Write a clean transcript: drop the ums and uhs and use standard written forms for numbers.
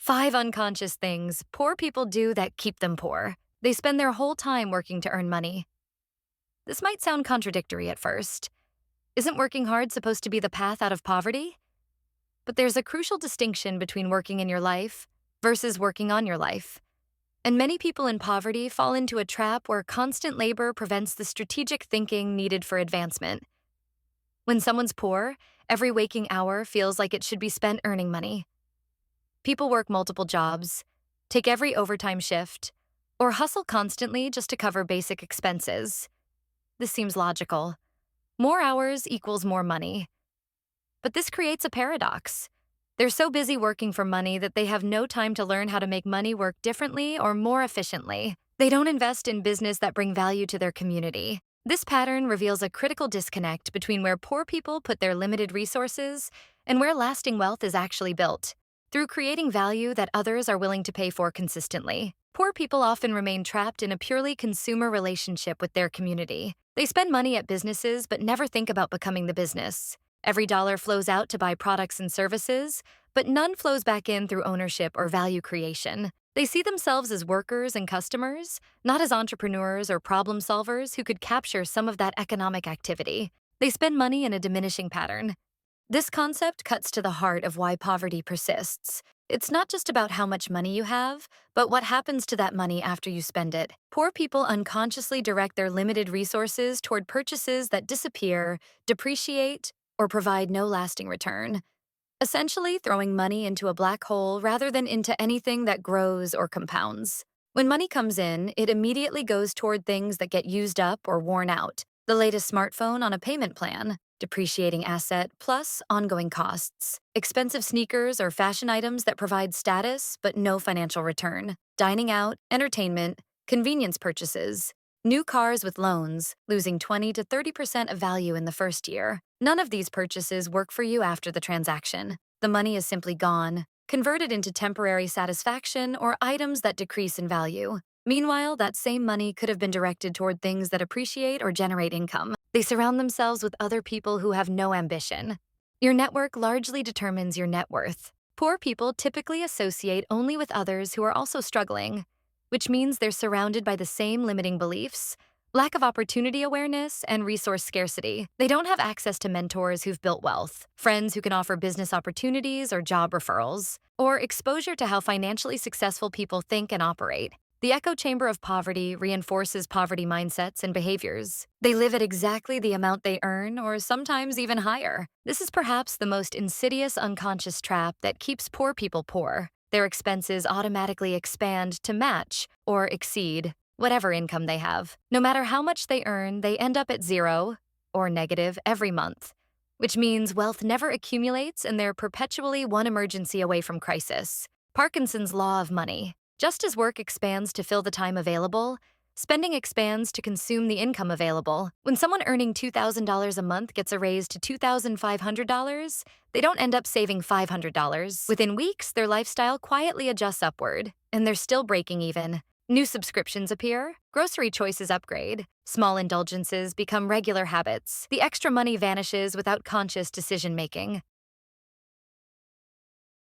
5 unconscious things poor people do that keep them poor. They spend their whole time working to earn money. This might sound contradictory at first. Isn't working hard supposed to be the path out of poverty? But there's a crucial distinction between working in your life versus working on your life. And many people in poverty fall into a trap where constant labor prevents the strategic thinking needed for advancement. When someone's poor, every waking hour feels like it should be spent earning money. People work multiple jobs, take every overtime shift, or hustle constantly just to cover basic expenses. This seems logical. More hours equals more money. But this creates a paradox. They're so busy working for money that they have no time to learn how to make money work differently or more efficiently. They don't invest in business that bring value to their community. This pattern reveals a critical disconnect between where poor people put their limited resources and where lasting wealth is actually built, through creating value that others are willing to pay for consistently. Poor people often remain trapped in a purely consumer relationship with their community. They spend money at businesses but never think about becoming the business. Every dollar flows out to buy products and services, but none flows back in through ownership or value creation. They see themselves as workers and customers, not as entrepreneurs or problem solvers who could capture some of that economic activity. They spend money in a diminishing pattern. This concept cuts to the heart of why poverty persists. It's not just about how much money you have, but what happens to that money after you spend it. Poor people unconsciously direct their limited resources toward purchases that disappear, depreciate, or provide no lasting return, essentially throwing money into a black hole rather than into anything that grows or compounds. When money comes in, it immediately goes toward things that get used up or worn out. The latest smartphone on a payment plan, depreciating asset plus ongoing costs, expensive sneakers or fashion items that provide status but no financial return, dining out, entertainment, convenience purchases, new cars with loans, losing 20 to 30% of value in the first year. None of these purchases work for you after the transaction. The money is simply gone, converted into temporary satisfaction or items that decrease in value. Meanwhile, that same money could have been directed toward things that appreciate or generate income. They surround themselves with other people who have no ambition. Your network largely determines your net worth. Poor people typically associate only with others who are also struggling, which means they're surrounded by the same limiting beliefs, lack of opportunity awareness, and resource scarcity. They don't have access to mentors who've built wealth, friends who can offer business opportunities or job referrals, or exposure to how financially successful people think and operate. The echo chamber of poverty reinforces poverty mindsets and behaviors. They live at exactly the amount they earn, or sometimes even higher. This is perhaps the most insidious unconscious trap that keeps poor people poor. Their expenses automatically expand to match or exceed whatever income they have. No matter how much they earn, they end up at zero or negative every month, which means wealth never accumulates and they're perpetually one emergency away from crisis. Parkinson's law of money. Just as work expands to fill the time available, spending expands to consume the income available. When someone earning $2,000 a month gets a raise to $2,500, they don't end up saving $500. Within weeks, their lifestyle quietly adjusts upward, and they're still breaking even. New subscriptions appear, grocery choices upgrade, small indulgences become regular habits. The extra money vanishes without conscious decision-making.